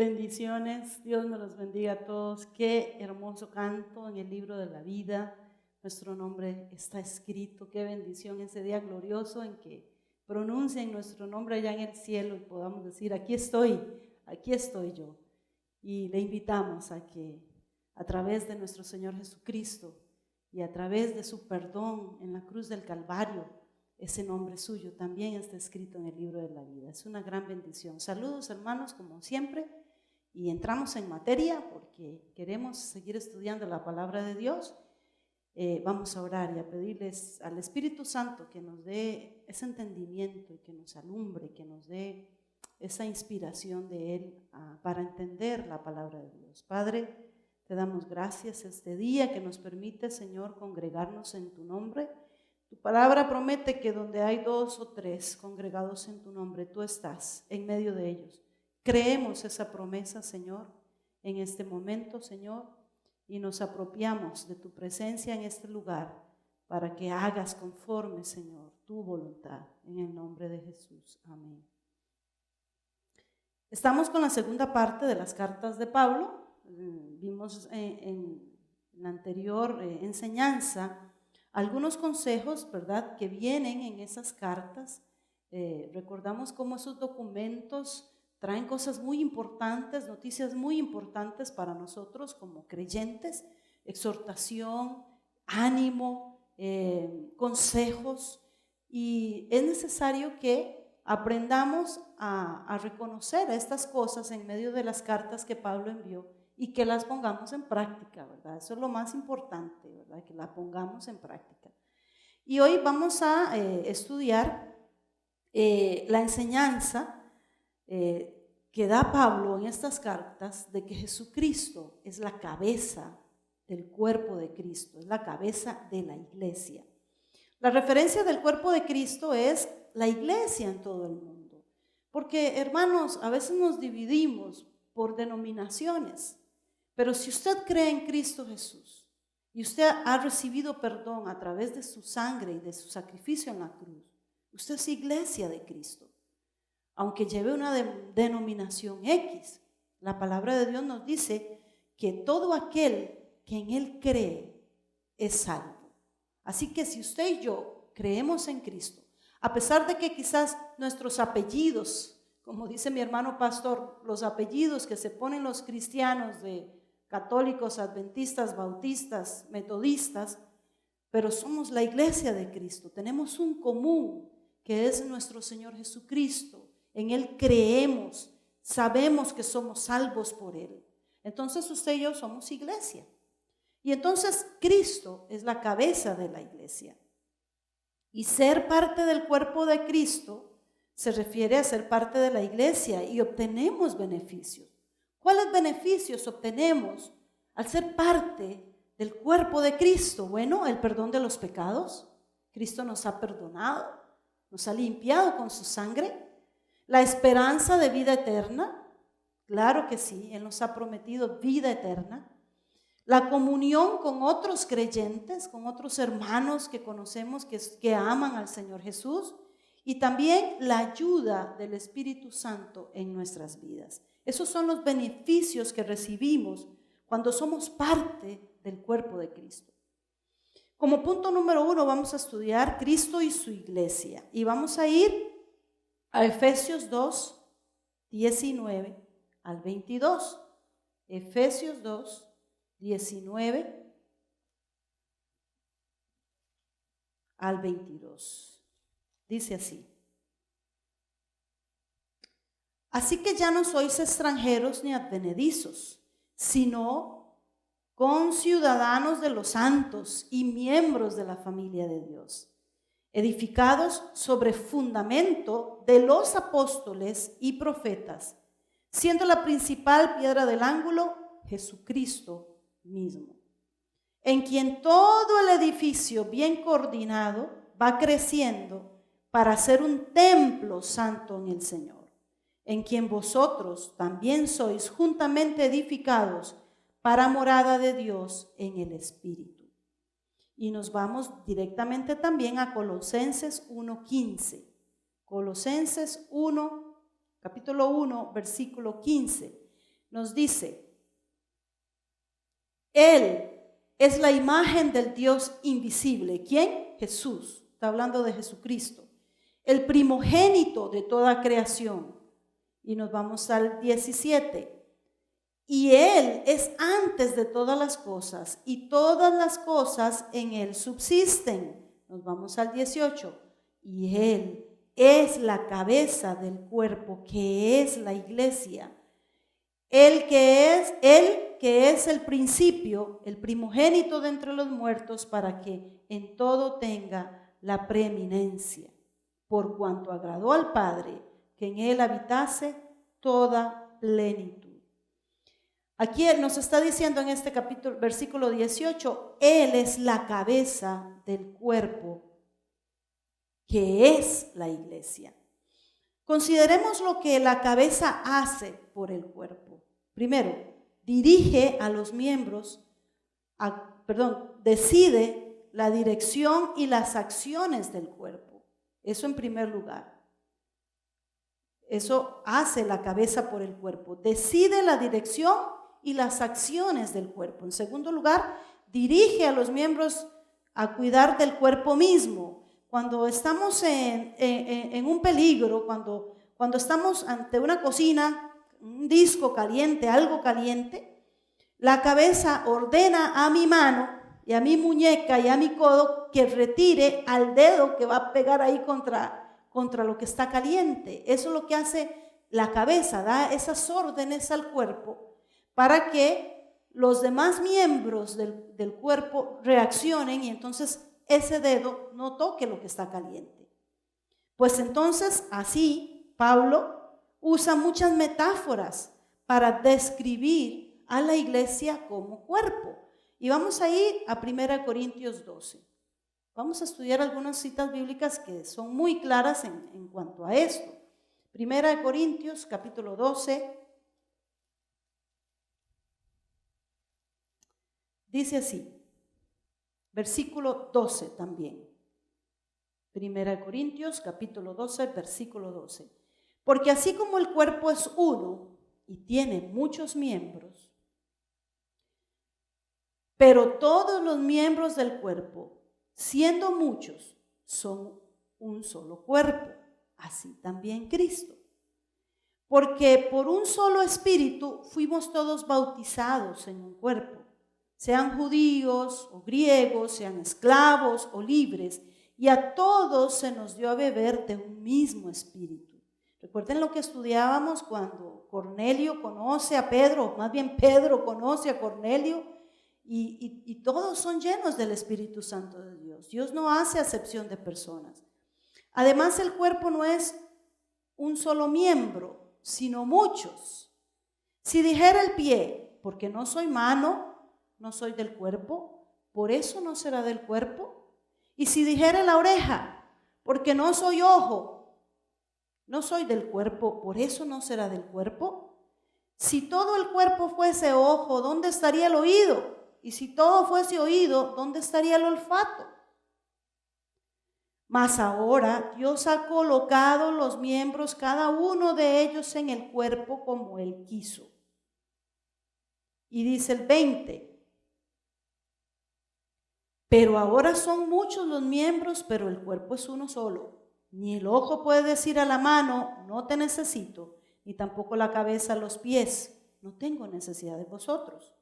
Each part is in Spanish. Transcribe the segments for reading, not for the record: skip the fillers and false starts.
Bendiciones, Dios me los bendiga a todos. Qué hermoso canto en el libro de la vida. Nuestro nombre está escrito. Qué bendición ese día glorioso en que pronuncien nuestro nombre allá en el cielo y podamos decir, aquí estoy yo. Y le invitamos a que a través de nuestro Señor Jesucristo y a través de su perdón en la cruz del Calvario, ese nombre suyo también está escrito en el libro de la vida. Es una gran bendición. Saludos, hermanos, como siempre, y entramos en materia porque queremos seguir estudiando la palabra de Dios. Vamos a orar y a pedirles al Espíritu Santo que nos dé ese entendimiento y que nos alumbre, que nos dé esa inspiración de Él para entender la palabra de Dios. Padre, te damos gracias este día que nos permite, Señor, congregarnos en tu nombre. Tu palabra promete que donde hay 2 o 3 congregados en tu nombre, tú estás en medio de ellos. Creemos esa promesa, Señor, en este momento, Señor, y nos apropiamos de tu presencia en este lugar para que hagas conforme, Señor, tu voluntad, en el nombre de Jesús. Amén. Estamos con la segunda parte de las cartas de Pablo. Vimos en la anterior enseñanza algunos consejos, ¿verdad?, que vienen en esas cartas. Recordamos cómo esos documentos traen cosas muy importantes, noticias muy importantes para nosotros como creyentes, exhortación, ánimo, consejos, y es necesario que aprendamos a reconocer estas cosas en medio de las cartas que Pablo envió y que las pongamos en práctica, ¿verdad? Eso es lo más importante, ¿verdad? Que la pongamos en práctica. Y hoy vamos a estudiar la enseñanza que da Pablo en estas cartas de que Jesucristo es la cabeza del cuerpo de Cristo, es la cabeza de la iglesia. La referencia del cuerpo de Cristo es la iglesia en todo el mundo. Porque, hermanos, a veces nos dividimos por denominaciones. Pero si usted cree en Cristo Jesús y usted ha recibido perdón a través de su sangre y de su sacrificio en la cruz, usted es iglesia de Cristo. Aunque lleve una denominación X, la palabra de Dios nos dice que todo aquel que en Él cree es salvo. Así que si usted y yo creemos en Cristo, a pesar de que quizás nuestros apellidos, como dice mi hermano pastor, los apellidos que se ponen los cristianos de católicos, adventistas, bautistas, metodistas, pero somos la iglesia de Cristo, tenemos un común que es nuestro Señor Jesucristo, en Él creemos, sabemos que somos salvos por Él. Entonces usted y yo somos iglesia, y entonces Cristo es la cabeza de la iglesia, y ser parte del cuerpo de Cristo se refiere a ser parte de la iglesia y obtenemos beneficios. ¿Cuáles beneficios obtenemos al ser parte del cuerpo de Cristo? Bueno, el perdón de los pecados. Cristo nos ha perdonado, nos ha limpiado con su sangre. La esperanza de vida eterna. Claro que sí, Él nos ha prometido vida eterna. La comunión con otros creyentes, con otros hermanos que conocemos que aman al Señor Jesús. Y también la ayuda del Espíritu Santo en nuestras vidas. Esos son los beneficios que recibimos cuando somos parte del cuerpo de Cristo. Como punto número 1 vamos a estudiar Cristo y su iglesia. Y vamos a ir a Efesios 2, 19 al 22. Efesios 2, 19 al 22. Dice así: así que ya no sois extranjeros ni advenedizos, sino conciudadanos de los santos y miembros de la familia de Dios, edificados sobre fundamento de los apóstoles y profetas, siendo la principal piedra del ángulo Jesucristo mismo, en quien todo el edificio bien coordinado va creciendo para ser un templo santo en el Señor, en quien vosotros también sois juntamente edificados para morada de Dios en el Espíritu. Y nos vamos directamente también a Colosenses 1:15. Colosenses 1, capítulo 1, versículo 15. nos dice, Él es la imagen del Dios invisible. ¿Quién? Jesús. Está hablando de Jesucristo. El primogénito de toda creación. Y nos vamos al 17. Y Él es antes de todas las cosas, y todas las cosas en Él subsisten. Nos vamos al 18. Y Él es la cabeza del cuerpo, que es la iglesia. Él que es el principio, el primogénito de entre los muertos, para que en todo tenga la preeminencia, por cuanto agradó al Padre que en Él habitase toda plenitud. Aquí nos está diciendo en este capítulo, versículo 18, Él es la cabeza del cuerpo, que es la iglesia. Consideremos lo que la cabeza hace por el cuerpo. Primero, dirige a los miembros, decide la dirección y las acciones del cuerpo. Eso en primer lugar. Eso hace la cabeza por el cuerpo. Decide la dirección y las acciones del cuerpo. En segundo lugar, dirige a los miembros a cuidar del cuerpo mismo. Cuando estamos en un peligro, cuando estamos ante una cocina, un disco caliente, algo caliente, la cabeza ordena a mi mano y a mi muñeca y a mi codo que retire al dedo que va a pegar ahí contra lo que está caliente. Eso es lo que hace la cabeza, da esas órdenes al cuerpo para que los demás miembros del cuerpo reaccionen y entonces ese dedo no toque lo que está caliente. Pues entonces así Pablo usa muchas metáforas para describir a la iglesia como cuerpo. Y vamos a ir a 1 Corintios 12. Vamos a estudiar algunas citas bíblicas que son muy claras en cuanto a esto. 1 Corintios capítulo 12. Dice así, versículo 12 también. 1 Corintios capítulo 12, versículo 12. Porque así como el cuerpo es uno y tiene muchos miembros, pero todos los miembros del cuerpo, siendo muchos, son un solo cuerpo, así también Cristo. Porque por un solo espíritu fuimos todos bautizados en un cuerpo, sean judíos o griegos, sean esclavos o libres, y a todos se nos dio a beber de un mismo espíritu. Recuerden lo que estudiábamos cuando Cornelio conoce a Pedro, o más bien Pedro conoce a Cornelio, y todos son llenos del Espíritu Santo de Dios. Dios no hace acepción de personas. Además, el cuerpo no es un solo miembro, sino muchos. Si dijera el pie, porque no soy mano, no soy del cuerpo, por eso no será del cuerpo. Y si dijera la oreja, porque no soy ojo, no soy del cuerpo, por eso no será del cuerpo. Si todo el cuerpo fuese ojo, ¿dónde estaría el oído? Y si todo fuese oído, ¿dónde estaría el olfato? Mas ahora Dios ha colocado los miembros, cada uno de ellos en el cuerpo como Él quiso. Y dice el 20. Pero ahora son muchos los miembros, pero el cuerpo es uno solo. Ni el ojo puede decir a la mano, no te necesito, ni tampoco la cabeza a los pies, no tengo necesidad de vosotros.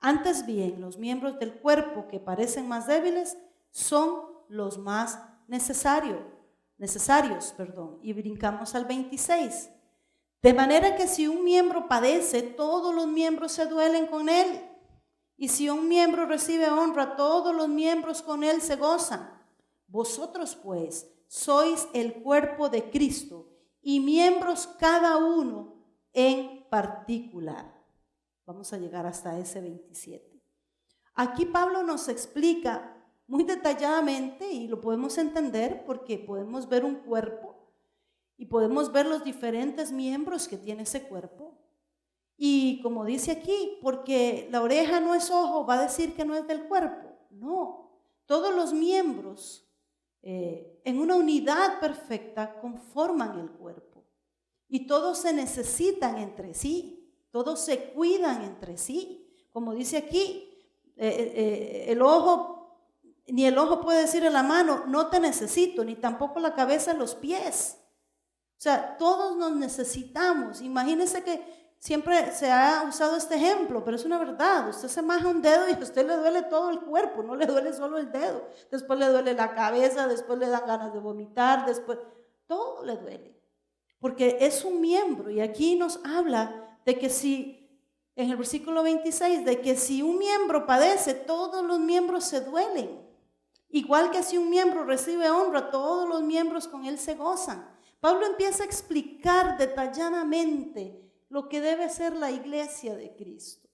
Antes bien, los miembros del cuerpo que parecen más débiles son los más necesarios. Y brincamos al 26. De manera que si un miembro padece, todos los miembros se duelen con él. Y si un miembro recibe honra, todos los miembros con él se gozan. Vosotros pues sois el cuerpo de Cristo y miembros cada uno en particular. Vamos a llegar hasta ese 27. Aquí Pablo nos explica muy detalladamente, y lo podemos entender porque podemos ver un cuerpo y podemos ver los diferentes miembros que tiene ese cuerpo. Y como dice aquí, porque la oreja no es ojo, va a decir que no es del cuerpo. No, todos los miembros en una unidad perfecta conforman el cuerpo y todos se necesitan entre sí. todos se cuidan entre sí. Como dice aquí, el ojo, ni el ojo puede decir a la mano, no te necesito, ni tampoco la cabeza a los pies. O sea, todos nos necesitamos. Imagínense que siempre se ha usado este ejemplo, pero es una verdad. Usted se maja un dedo y a usted le duele todo el cuerpo, no le duele solo el dedo. Después le duele la cabeza, después le dan ganas de vomitar, después todo le duele. Porque es un miembro, y aquí nos habla de que si, en el versículo 26, de que si un miembro padece, todos los miembros se duelen. Igual que si un miembro recibe honra, todos los miembros con él se gozan. Pablo empieza a explicar detalladamente lo que debe ser la iglesia de Cristo.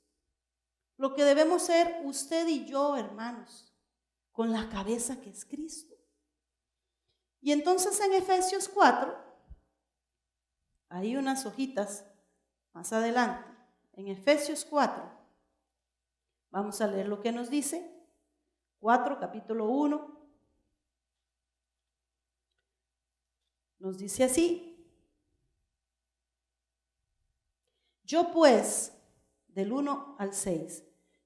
Lo que debemos ser usted y yo, hermanos, con la cabeza que es Cristo. Y entonces en Efesios 4, hay unas hojitas más adelante, en Efesios 4, vamos a leer lo que nos dice. 4, capítulo 1. Nos dice así: yo pues, del 1 al 6,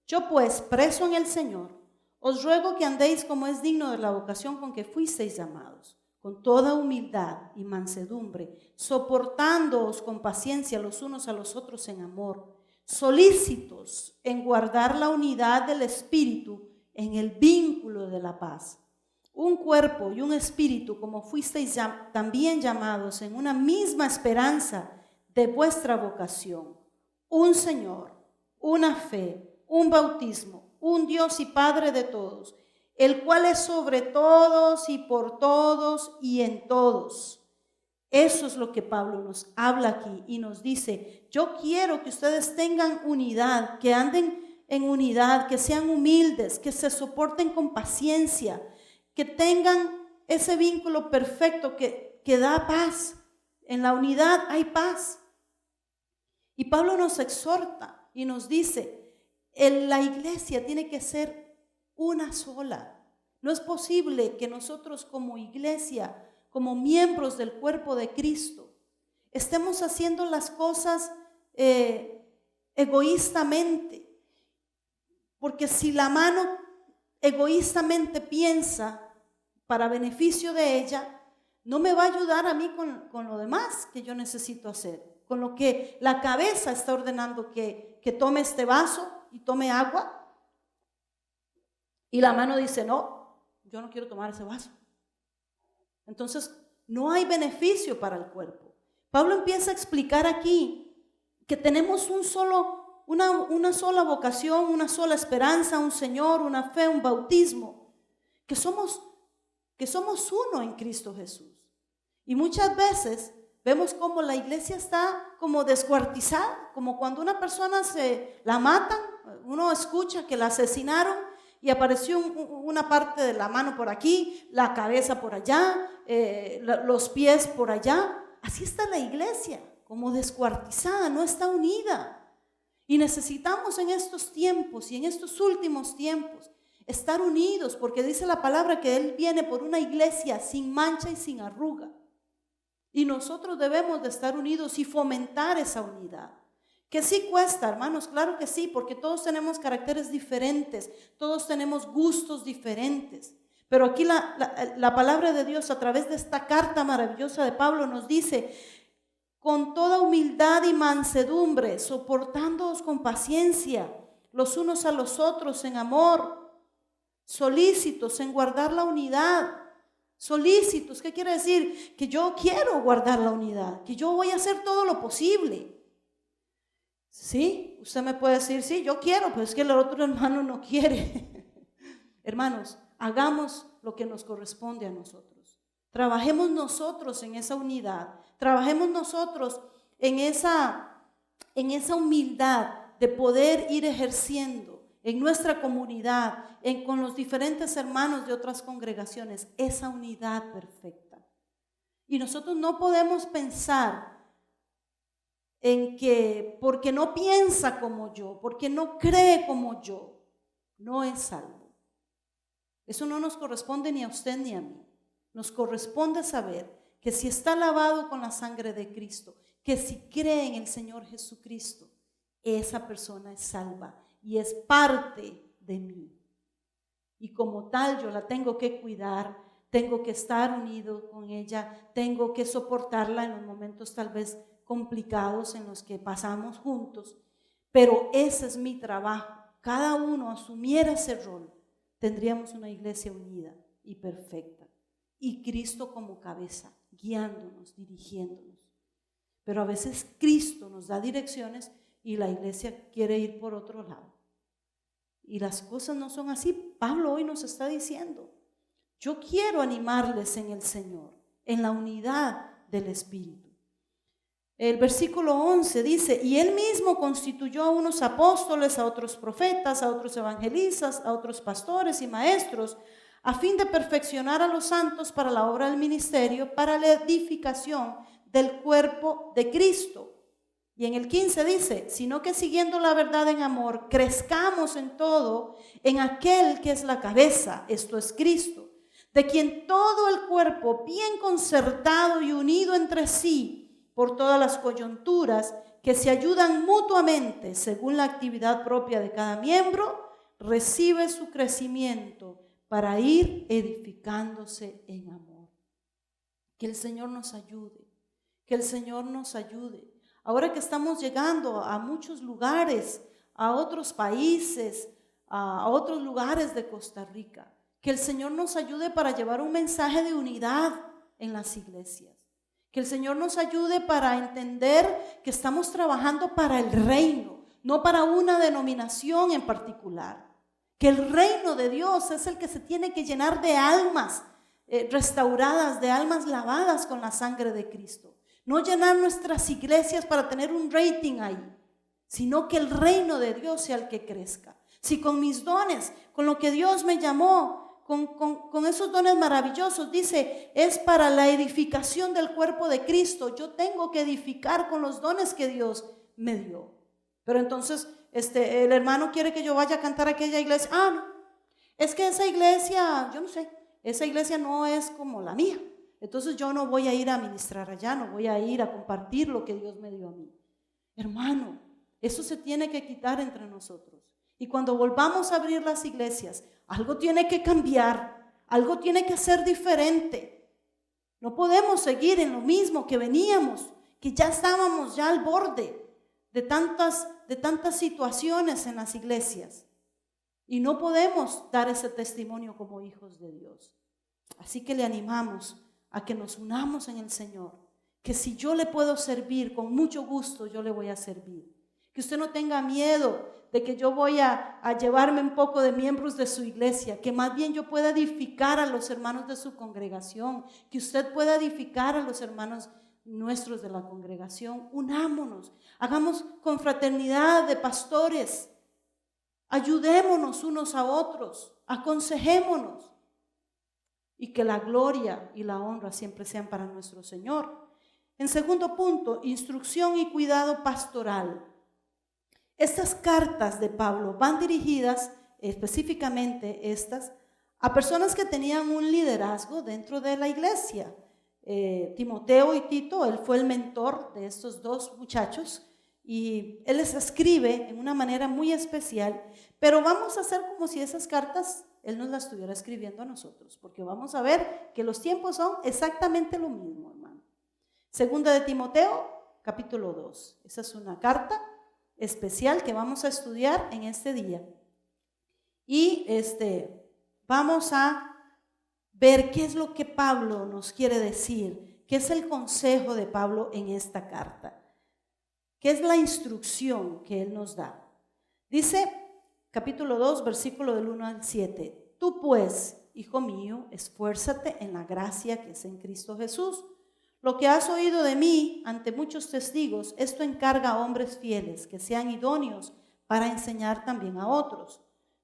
yo pues, preso en el Señor, os ruego que andéis como es digno de la vocación con que fuisteis llamados, con toda humildad y mansedumbre, soportándoos con paciencia los unos a los otros en amor, solícitos en guardar la unidad del Espíritu en el vínculo de la paz. Un cuerpo y un espíritu, como fuisteis también llamados en una misma esperanza de vuestra vocación. Un Señor, una fe, un bautismo, un Dios y Padre de todos, el cual es sobre todos y por todos y en todos. Eso es lo que Pablo nos habla aquí y nos dice: yo quiero que ustedes tengan unidad, que anden en unidad, que sean humildes, que se soporten con paciencia, que tengan ese vínculo perfecto que da paz. En la unidad hay paz. Y Pablo nos exhorta y nos dice: la iglesia tiene que ser una sola. No es posible que nosotros como iglesia, como miembros del cuerpo de Cristo, estemos haciendo las cosas egoístamente. Porque si la mano egoístamente piensa para beneficio de ella, no me va a ayudar a mí con lo demás que yo necesito hacer, con lo que la cabeza está ordenando que tome este vaso y tome agua, y la mano dice: no, yo no quiero tomar ese vaso. Entonces no hay beneficio para el cuerpo. Pablo empieza a explicar aquí que tenemos una sola vocación, una sola esperanza, un Señor, una fe, un bautismo, que somos uno en Cristo Jesús. Y muchas veces vemos como la iglesia está como descuartizada, como cuando una persona la matan, uno escucha que la asesinaron y apareció una parte de la mano por aquí, la cabeza por allá, los pies por allá. Así está la iglesia, como descuartizada, no está unida. Y necesitamos en estos tiempos y en estos últimos tiempos estar unidos, porque dice la palabra que Él viene por una iglesia sin mancha y sin arruga. Y nosotros debemos de estar unidos y fomentar esa unidad. Que sí cuesta, hermanos, claro que sí, porque todos tenemos caracteres diferentes, todos tenemos gustos diferentes. Pero aquí la palabra de Dios, a través de esta carta maravillosa de Pablo, nos dice: con toda humildad y mansedumbre, soportándoos con paciencia los unos a los otros en amor, solícitos en guardar la unidad. Solícitos, ¿qué quiere decir? Que yo quiero guardar la unidad, que yo voy a hacer todo lo posible. Sí, usted me puede decir: sí, yo quiero, pero es que el otro hermano no quiere. Hermanos, hagamos lo que nos corresponde a nosotros. Trabajemos nosotros en esa unidad. Trabajemos nosotros en esa humildad de poder ir ejerciendo en nuestra comunidad, con los diferentes hermanos de otras congregaciones, esa unidad perfecta. Y nosotros no podemos pensar en que porque no piensa como yo, porque no cree como yo, no es salvo. Eso no nos corresponde ni a usted ni a mí. Nos corresponde saber que si está lavado con la sangre de Cristo, que si cree en el Señor Jesucristo, esa persona es salva y es parte de mí. Y como tal yo la tengo que cuidar, tengo que estar unido con ella, tengo que soportarla en los momentos tal vez complicados en los que pasamos juntos, pero ese es mi trabajo. Cada uno asumiera ese rol, tendríamos una iglesia unida y perfecta, y Cristo como cabeza, guiándonos, dirigiéndonos. Pero a veces Cristo nos da direcciones y la iglesia quiere ir por otro lado. Y las cosas no son así. Pablo hoy nos está diciendo, yo quiero animarles en el Señor, en la unidad del Espíritu. El versículo 11 dice, y él mismo constituyó a unos apóstoles, a otros profetas, a otros evangelistas, a otros pastores y maestros, a fin de perfeccionar a los santos para la obra del ministerio, para la edificación del cuerpo de Cristo. Y en el 15 dice, sino que siguiendo la verdad en amor, crezcamos en todo en aquel que es la cabeza, esto es Cristo, de quien todo el cuerpo, bien concertado y unido entre sí, por todas las coyunturas que se ayudan mutuamente según la actividad propia de cada miembro, recibe su crecimiento para ir edificándose en amor. Que el Señor nos ayude, que el Señor nos ayude. Ahora que estamos llegando a muchos lugares, a otros países, a otros lugares de Costa Rica, que el Señor nos ayude para llevar un mensaje de unidad en las iglesias. Que el Señor nos ayude para entender que estamos trabajando para el reino, no para una denominación en particular. Que el reino de Dios es el que se tiene que llenar de almas restauradas, de almas lavadas con la sangre de Cristo. No llenar nuestras iglesias para tener un rating ahí, sino que el reino de Dios sea el que crezca. Si con mis dones, con lo que Dios me llamó, con esos dones maravillosos, dice, es para la edificación del cuerpo de Cristo. Yo tengo que edificar con los dones que Dios me dio. Pero entonces el hermano quiere que yo vaya a cantar a aquella iglesia. No, es que esa iglesia, yo no sé, esa iglesia no es como la mía. Entonces yo no voy a ir a ministrar allá, no voy a ir a compartir lo que Dios me dio a mí. Hermano, eso se tiene que quitar entre nosotros. Y cuando volvamos a abrir las iglesias, algo tiene que cambiar, algo tiene que ser diferente. No podemos seguir en lo mismo que veníamos, que ya estábamos ya al borde de tantas situaciones en las iglesias. Y no podemos dar ese testimonio como hijos de Dios. Así que le animamos a que nos unamos en el Señor, que si yo le puedo servir, con mucho gusto yo le voy a servir. Que usted no tenga miedo de que yo voy a llevarme un poco de miembros de su iglesia, que más bien yo pueda edificar a los hermanos de su congregación, que usted pueda edificar a los hermanos nuestros de la congregación. Unámonos, hagamos confraternidad de pastores, ayudémonos unos a otros, aconsejémonos, y que la gloria y la honra siempre sean para nuestro Señor. En segundo punto, instrucción y cuidado pastoral. Estas cartas de Pablo van dirigidas, específicamente estas, a personas que tenían un liderazgo dentro de la iglesia. Timoteo y Tito, él fue el mentor de estos dos muchachos y él les escribe en una manera muy especial, pero vamos a hacer como si esas cartas él nos las estuviera escribiendo a nosotros, porque vamos a ver que los tiempos son exactamente lo mismo, hermano. Segunda de Timoteo, capítulo 2. Esa es una carta especial que vamos a estudiar en este día. Y vamos a ver qué es lo que Pablo nos quiere decir, qué es el consejo de Pablo en esta carta, qué es la instrucción que él nos da. Dice, capítulo 2, versículo del 1 al 7, tú pues, hijo mío, esfuérzate en la gracia que es en Cristo Jesús. Lo que has oído de mí ante muchos testigos, esto encarga a hombres fieles que sean idóneos para enseñar también a otros.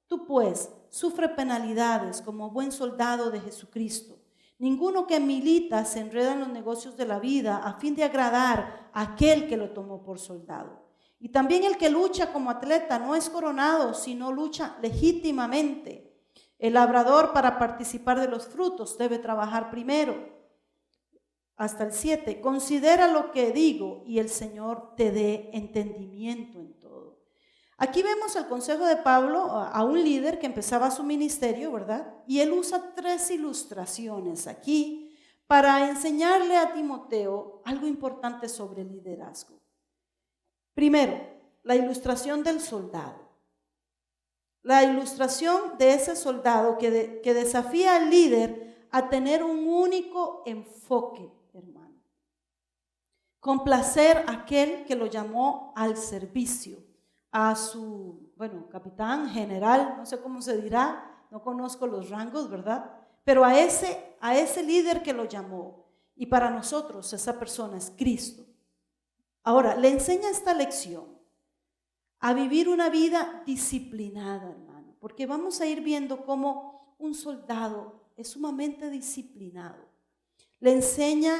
Tú pues, sufre penalidades como buen soldado de Jesucristo. Ninguno que milita se enreda en los negocios de la vida a fin de agradar a aquel que lo tomó por soldado. Y también el que lucha como atleta no es coronado, sino lucha legítimamente. El labrador, para participar de los frutos, debe trabajar primero. Hasta el 7, considera lo que digo y el Señor te dé entendimiento en todo. Aquí vemos el consejo de Pablo a un líder que empezaba su ministerio, ¿verdad? Y él usa 3 ilustraciones aquí para enseñarle a Timoteo algo importante sobre el liderazgo. Primero, la ilustración del soldado. La ilustración de ese soldado que desafía al líder a tener un único enfoque, hermano. Complacer a aquel que lo llamó al servicio, a su, capitán, general, no sé cómo se dirá, no conozco los rangos, ¿verdad? Pero a ese líder que lo llamó. Y para nosotros esa persona es Cristo. Ahora, le enseña esta lección a vivir una vida disciplinada, hermano, porque vamos a ir viendo cómo un soldado es sumamente disciplinado. Le enseña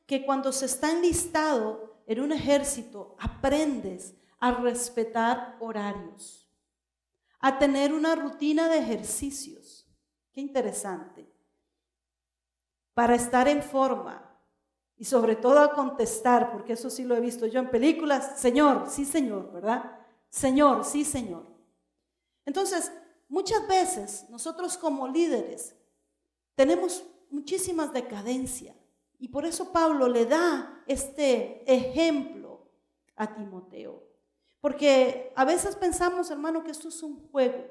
que cuando se está enlistado en un ejército, aprendes a respetar horarios, a tener una rutina de ejercicios. Qué interesante. Para estar en forma y sobre todo a contestar, porque eso sí lo he visto yo en películas, Señor, sí Señor, ¿verdad? Señor, sí Señor. Entonces, muchas veces nosotros como líderes tenemos muchísimas decadencias y por eso Pablo le da este ejemplo a Timoteo. Porque a veces pensamos, hermano, que esto es un juego.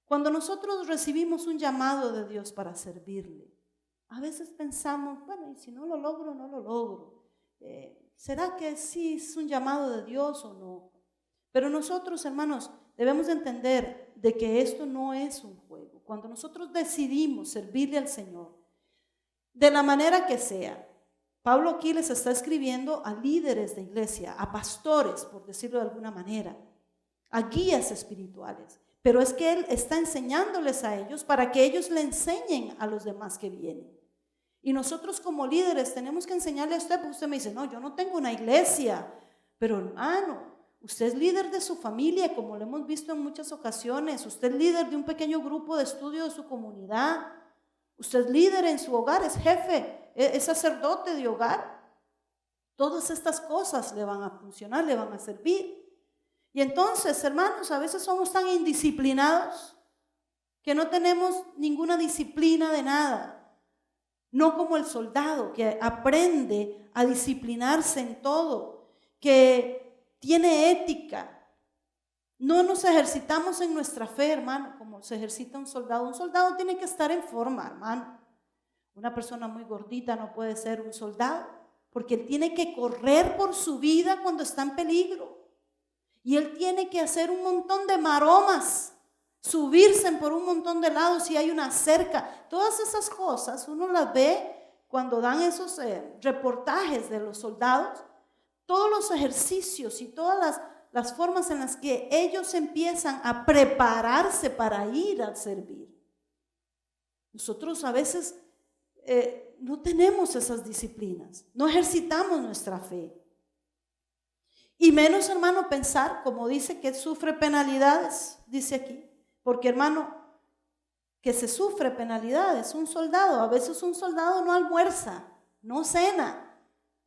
Cuando nosotros recibimos un llamado de Dios para servirle, a veces pensamos, bueno, y si no lo logro, no lo logro. ¿Será que sí es un llamado de Dios o no? Pero nosotros, hermanos, debemos entender de que esto no es un juego. Cuando nosotros decidimos servirle al Señor, de la manera que sea, Pablo aquí les está escribiendo a líderes de iglesia, a pastores, por decirlo de alguna manera, a guías espirituales. Pero es que él está enseñándoles a ellos para que ellos le enseñen a los demás que vienen. Y nosotros como líderes tenemos que enseñarle a usted, porque usted me dice, no, yo no tengo una iglesia, pero hermano, usted es líder de su familia, como lo hemos visto en muchas ocasiones. Usted es líder de un pequeño grupo de estudio de su comunidad. Usted es líder en su hogar, es jefe, es sacerdote de hogar. Todas estas cosas le van a funcionar, le van a servir. Y entonces, hermanos, a veces somos tan indisciplinados que no tenemos ninguna disciplina de nada. No como el soldado que aprende a disciplinarse en todo, que tiene ética. No nos ejercitamos en nuestra fe, hermano, como se ejercita un soldado. Un soldado tiene que estar en forma, hermano. Una persona muy gordita no puede ser un soldado, porque él tiene que correr por su vida cuando está en peligro. Y él tiene que hacer un montón de maromas, subirse por un montón de lados si hay una cerca. Todas esas cosas uno las ve cuando dan esos reportajes de los soldados. Todos los ejercicios y todas las formas en las que ellos empiezan a prepararse para ir a servir. Nosotros a veces no tenemos esas disciplinas, no ejercitamos nuestra fe. Y menos, hermano, pensar, como dice, que sufre penalidades, dice aquí. Porque, hermano, que se sufre penalidades, un soldado, a veces un soldado no almuerza, no cena,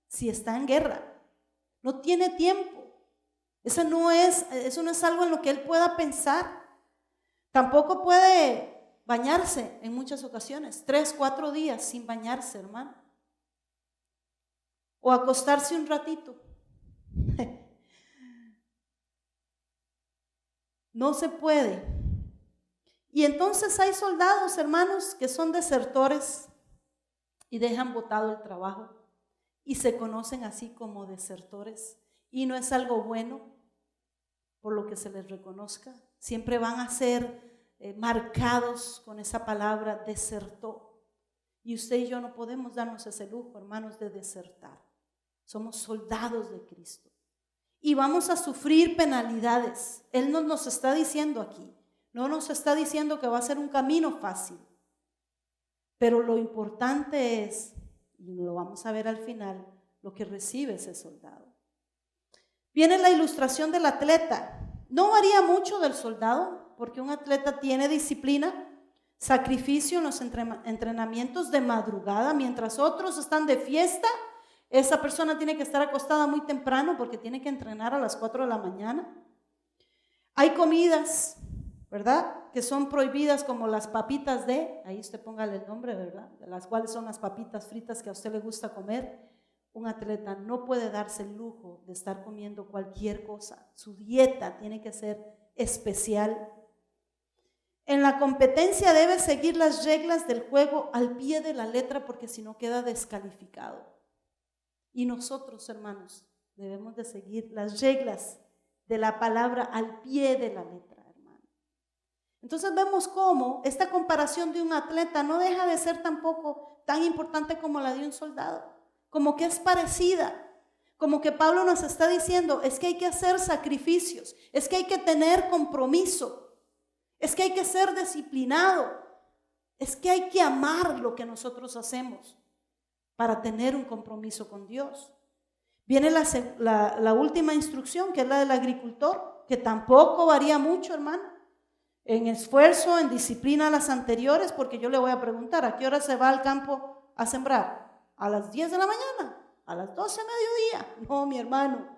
si está en guerra, no tiene tiempo. Eso no es algo en lo que él pueda pensar. Tampoco puede bañarse en muchas ocasiones, 3, 4 días sin bañarse, hermano. O acostarse un ratito. No se puede. Y entonces hay soldados, hermanos, que son desertores y dejan botado el trabajo y se conocen así como desertores. Y no es algo bueno por lo que se les reconozca. Siempre van a ser marcados con esa palabra desertor. Y usted y yo no podemos darnos ese lujo, hermanos, de desertar. Somos soldados de Cristo. Y vamos a sufrir penalidades. Él nos está diciendo aquí. No nos está diciendo que va a ser un camino fácil. Pero lo importante es, y lo vamos a ver al final, lo que recibe ese soldado. Viene la ilustración del atleta. No varía mucho del soldado, porque un atleta tiene disciplina, sacrificio en los entrenamientos de madrugada, mientras otros están de fiesta. Esa persona tiene que estar acostada muy temprano porque tiene que entrenar a las 4 de la mañana. hay comidas, ¿verdad?, que son prohibidas, como las papitas ahí usted póngale el nombre, ¿verdad?, de las cuales son las papitas fritas que a usted le gusta comer. Un atleta no puede darse el lujo de estar comiendo cualquier cosa. Su dieta tiene que ser especial. En la competencia debe seguir las reglas del juego al pie de la letra, porque si no queda descalificado. Y nosotros, hermanos, debemos de seguir las reglas de la palabra al pie de la letra, hermano. Entonces vemos cómo esta comparación de un atleta no deja de ser tampoco tan importante como la de un soldado, como que es parecida, como que Pablo nos está diciendo, es que hay que hacer sacrificios, es que hay que tener compromiso, es que hay que ser disciplinado, es que hay que amar lo que nosotros hacemos para tener un compromiso con Dios. Viene la última instrucción, que es la del agricultor, que tampoco varía mucho, hermano, en esfuerzo, en disciplina a las anteriores, porque yo le voy a preguntar, ¿a qué hora se va al campo a sembrar? ¿A las 10 de la mañana? ¿A las 12 de mediodía? No, mi hermano,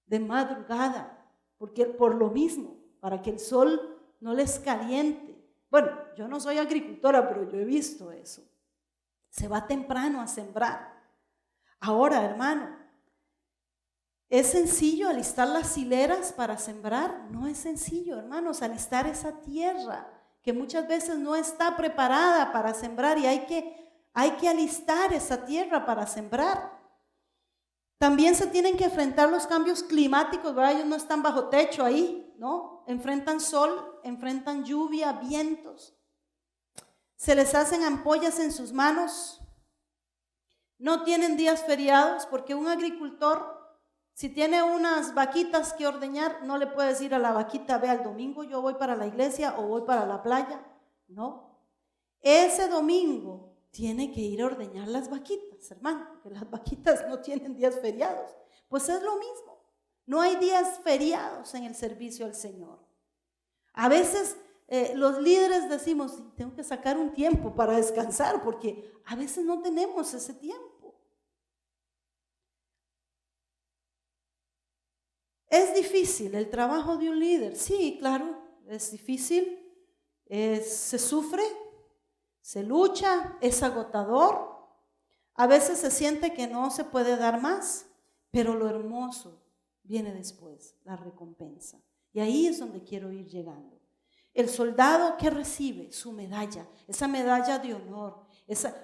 de madrugada, porque por lo mismo, para que el sol no les caliente. Bueno, yo no soy agricultora, pero yo he visto eso. Se va temprano a sembrar. Ahora, hermano, ¿es sencillo alistar las hileras para sembrar? No es sencillo, hermanos, alistar esa tierra que muchas veces no está preparada para sembrar, y hay que alistar esa tierra para sembrar. También se tienen que enfrentar los cambios climáticos, ¿verdad? Ellos no están bajo techo ahí, ¿no? Enfrentan sol, enfrentan lluvia, vientos. Se les hacen ampollas en sus manos. No tienen días feriados, porque un agricultor, si tiene unas vaquitas que ordeñar, no le puede decir a la vaquita, ve, al domingo yo voy para la iglesia o voy para la playa. No. Ese domingo tiene que ir a ordeñar las vaquitas, hermano, porque las vaquitas no tienen días feriados. Pues es lo mismo. No hay días feriados en el servicio al Señor. A veces los líderes decimos, tengo que sacar un tiempo para descansar, porque a veces no tenemos ese tiempo. ¿Es difícil el trabajo de un líder? Sí, claro, es difícil, se sufre, se lucha, es agotador. A veces se siente que no se puede dar más, pero lo hermoso viene después, la recompensa. Y ahí es donde quiero ir llegando. El soldado que recibe su medalla, esa medalla de honor,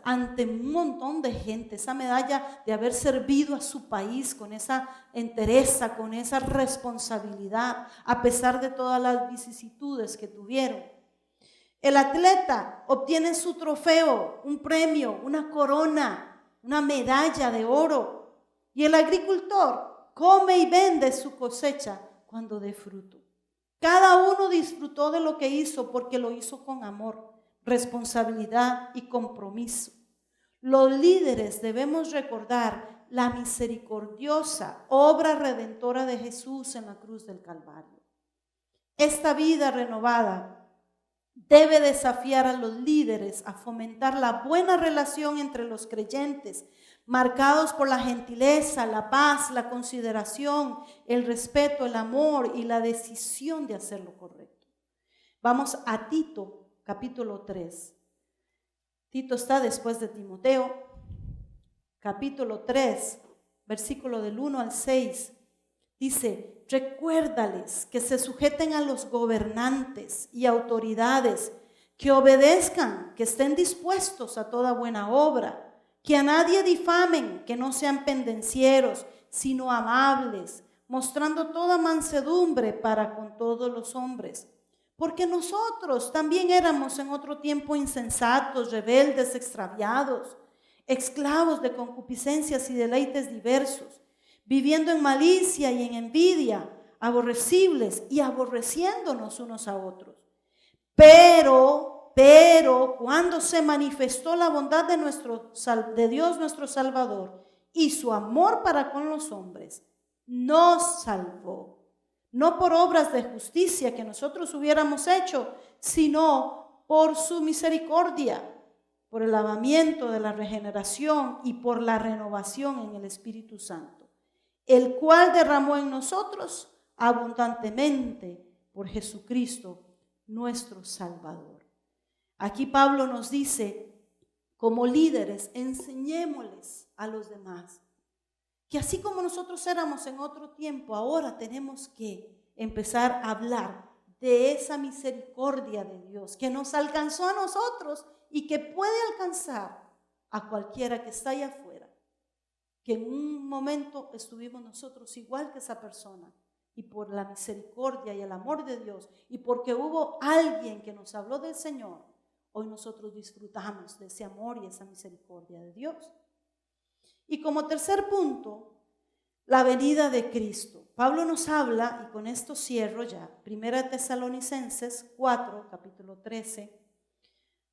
ante un montón de gente, esa medalla de haber servido a su país con esa entereza, con esa responsabilidad, a pesar de todas las vicisitudes que tuvieron. El atleta obtiene su trofeo, un premio, una corona, una medalla de oro. Y el agricultor come y vende su cosecha cuando dé fruto. Cada uno disfrutó de lo que hizo, porque lo hizo con amor, responsabilidad y compromiso. Los líderes debemos recordar la misericordiosa obra redentora de Jesús en la cruz del Calvario. Esta vida renovada debe desafiar a los líderes a fomentar la buena relación entre los creyentes, marcados por la gentileza, la paz, la consideración, el respeto, el amor y la decisión de hacer lo correcto. Vamos a Tito, capítulo 3. Tito está después de Timoteo, capítulo 3, versículo del 1 al 6. Dice, recuérdales que se sujeten a los gobernantes y autoridades, que obedezcan, que estén dispuestos a toda buena obra, que a nadie difamen, que no sean pendencieros, sino amables, mostrando toda mansedumbre para con todos los hombres. Porque nosotros también éramos en otro tiempo insensatos, rebeldes, extraviados, esclavos de concupiscencias y deleites diversos, viviendo en malicia y en envidia, aborrecibles y aborreciéndonos unos a otros. Pero cuando se manifestó la bondad de Dios nuestro Salvador y su amor para con los hombres, nos salvó. No por obras de justicia que nosotros hubiéramos hecho, sino por su misericordia, por el lavamiento de la regeneración y por la renovación en el Espíritu Santo, el cual derramó en nosotros abundantemente por Jesucristo, nuestro Salvador. Aquí Pablo nos dice, como líderes, enseñémosles a los demás que así como nosotros éramos en otro tiempo, ahora tenemos que empezar a hablar de esa misericordia de Dios que nos alcanzó a nosotros y que puede alcanzar a cualquiera que está allá afuera, que en un momento estuvimos nosotros igual que esa persona, y por la misericordia y el amor de Dios y porque hubo alguien que nos habló del Señor, hoy nosotros disfrutamos de ese amor y esa misericordia de Dios. Y como tercer punto, la venida de Cristo. Pablo nos habla, y con esto cierro ya, 1 Tesalonicenses 4, capítulo 13,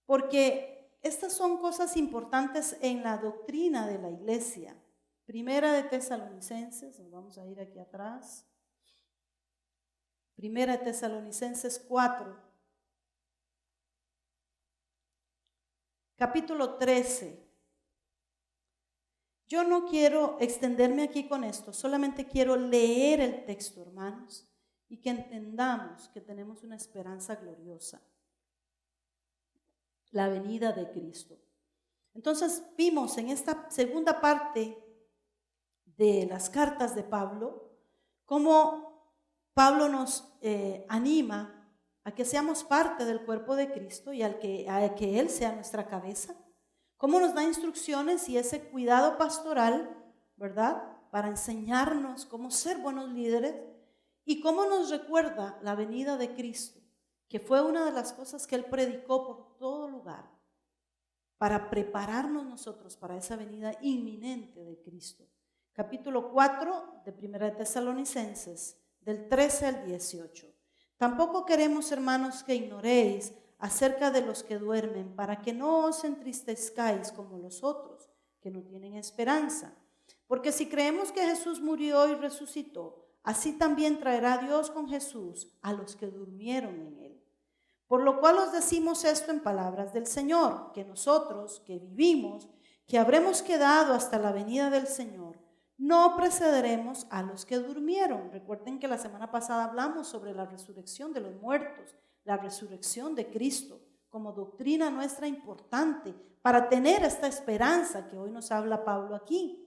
porque estas son cosas importantes en la doctrina de la iglesia. 1 Tesalonicenses, nos vamos a ir aquí atrás. 1 Tesalonicenses 4, capítulo 13. Yo no quiero extenderme aquí con esto, solamente quiero leer el texto, hermanos, y que entendamos que tenemos una esperanza gloriosa, la venida de Cristo. Entonces vimos en esta segunda parte de las cartas de Pablo, cómo Pablo nos anima a que seamos parte del cuerpo de Cristo y a que Él sea nuestra cabeza. Cómo nos da instrucciones y ese cuidado pastoral, ¿verdad? Para enseñarnos cómo ser buenos líderes y cómo nos recuerda la venida de Cristo, que fue una de las cosas que Él predicó por todo lugar, para prepararnos nosotros para esa venida inminente de Cristo. Capítulo 4 de 1 Tesalonicenses, del 13 al 18. Tampoco queremos, hermanos, que ignoréis acerca de los que duermen, para que no os entristezcáis como los otros, que no tienen esperanza. Porque si creemos que Jesús murió y resucitó, así también traerá Dios con Jesús a los que durmieron en él. Por lo cual os decimos esto en palabras del Señor, que nosotros que vivimos, que habremos quedado hasta la venida del Señor, no precederemos a los que durmieron. Recuerden que la semana pasada hablamos sobre la resurrección de los muertos, la resurrección de Cristo, como doctrina nuestra importante para tener esta esperanza que hoy nos habla Pablo aquí.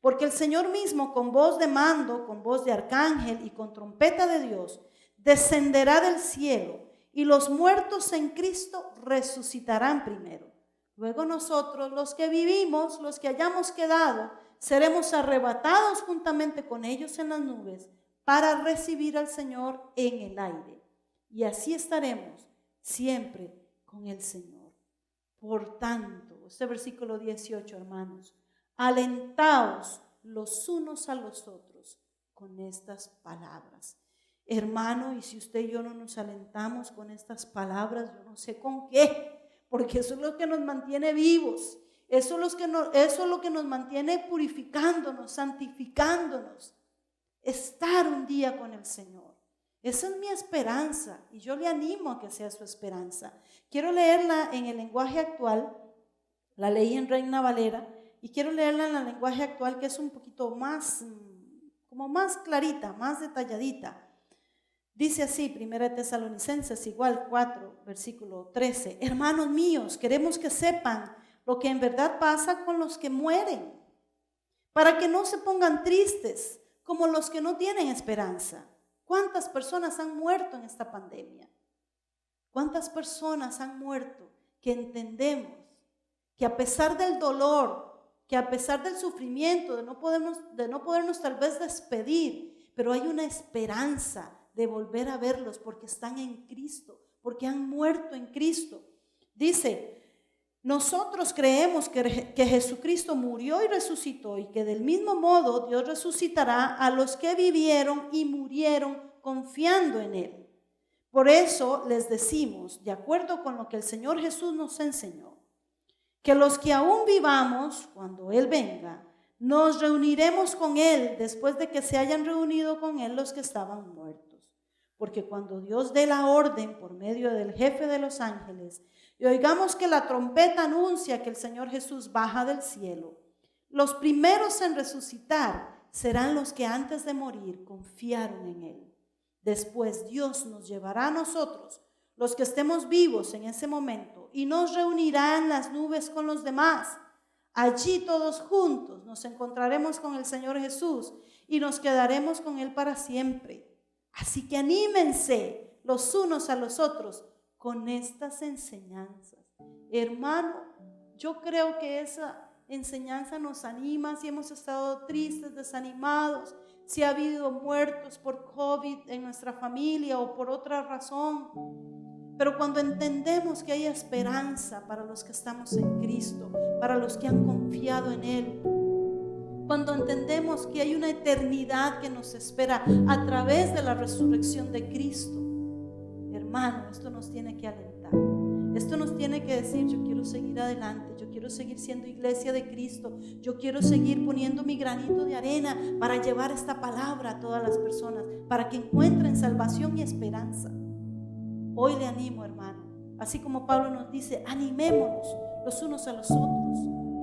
Porque el Señor mismo, con voz de mando, con voz de arcángel y con trompeta de Dios, descenderá del cielo, y los muertos en Cristo resucitarán primero. Luego nosotros, los que vivimos, los que hayamos quedado, seremos arrebatados juntamente con ellos en las nubes para recibir al Señor en el aire. Y así estaremos siempre con el Señor. Por tanto, este versículo 18, hermanos, alentaos los unos a los otros con estas palabras. Hermano, y si usted y yo no nos alentamos con estas palabras, yo no sé con qué, porque eso es lo que nos mantiene vivos, eso es lo que nos mantiene purificándonos, santificándonos, estar un día con el Señor. Esa es mi esperanza y yo le animo a que sea su esperanza. Quiero leerla en el lenguaje actual, la leí en Reina Valera, y quiero leerla en el lenguaje actual que es un poquito más, como más clarita, más detalladita. Dice así, 1 Tesalonicenses igual 4, versículo 13. Hermanos míos, queremos que sepan lo que en verdad pasa con los que mueren, para que no se pongan tristes como los que no tienen esperanza. ¿Cuántas personas han muerto en esta pandemia? ¿Cuántas personas han muerto que entendemos que a pesar del dolor, que a pesar del sufrimiento, de no podernos tal vez despedir, pero hay una esperanza de volver a verlos porque están en Cristo, porque han muerto en Cristo? Dice, nosotros creemos que Jesucristo murió y resucitó y que del mismo modo Dios resucitará a los que vivieron y murieron confiando en Él. Por eso les decimos, de acuerdo con lo que el Señor Jesús nos enseñó, que los que aún vivamos, cuando Él venga, nos reuniremos con Él después de que se hayan reunido con Él los que estaban muertos. Porque cuando Dios dé la orden por medio del jefe de los ángeles y oigamos que la trompeta anuncia que el Señor Jesús baja del cielo, los primeros en resucitar serán los que antes de morir confiaron en Él. Después Dios nos llevará a nosotros, los que estemos vivos en ese momento, y nos reunirá en las nubes con los demás. Allí todos juntos nos encontraremos con el Señor Jesús y nos quedaremos con Él para siempre. Así que anímense los unos a los otros con estas enseñanzas. Hermano, yo creo que esa enseñanza nos anima si hemos estado tristes, desanimados, si ha habido muertos por COVID en nuestra familia o por otra razón. Pero cuando entendemos que hay esperanza para los que estamos en Cristo, para los que han confiado en Él, cuando entendemos que hay una eternidad que nos espera a través de la resurrección de Cristo, hermano, esto nos tiene que alentar. Esto nos tiene que decir: yo quiero seguir adelante, yo quiero seguir siendo iglesia de Cristo, yo quiero seguir poniendo mi granito de arena para llevar esta palabra a todas las personas, para que encuentren salvación y esperanza. Hoy le animo, hermano, así como Pablo nos dice, animémonos los unos a los otros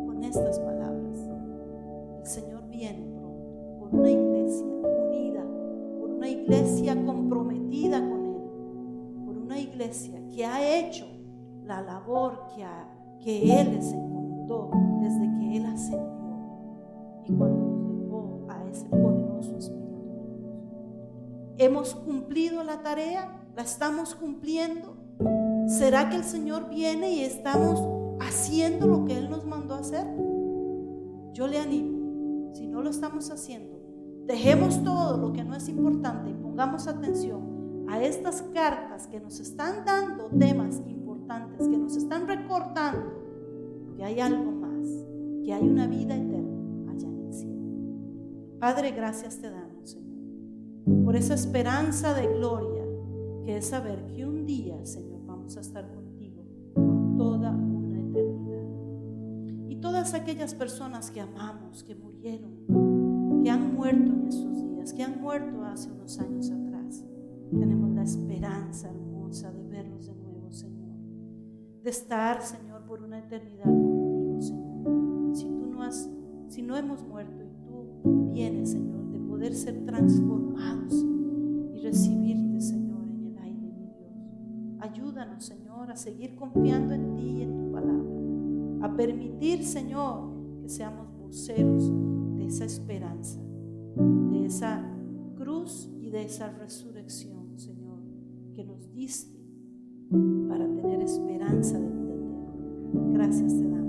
con estas palabras. El Señor viene pronto por una iglesia unida, por una iglesia comprometida con Él, por una iglesia que ha hecho la labor que Él les encomendó desde que Él ascendió y cuando nos dejó a ese poderoso Espíritu. ¿Hemos cumplido la tarea? ¿La estamos cumpliendo? ¿Será que el Señor viene y estamos haciendo lo que Él nos mandó a hacer? Yo le animo, si no lo estamos haciendo, dejemos todo lo que no es importante y pongamos atención a estas cartas que nos están dando temas importantes, que nos están recordando que hay algo más, que hay una vida eterna allá en el cielo. Padre, gracias te damos, Señor, por esa esperanza de gloria que es saber que un día, Señor, vamos a estar contigo por toda una eternidad. Y todas aquellas personas que amamos, que murieron, que han muerto en esos días, que han muerto hace unos años atrás, tenemos la esperanza hermosa de verlos de nuevo, Señor, de estar, Señor, por una eternidad contigo, Señor. Si no hemos muerto y tú vienes, Señor, de poder ser transformados y recibirte, Señor. Ayúdanos, Señor, a seguir confiando en ti y en tu palabra, a permitir, Señor, que seamos voceros de esa esperanza, de esa cruz y de esa resurrección, Señor, que nos diste para tener esperanza de vida eterna. Gracias te damos.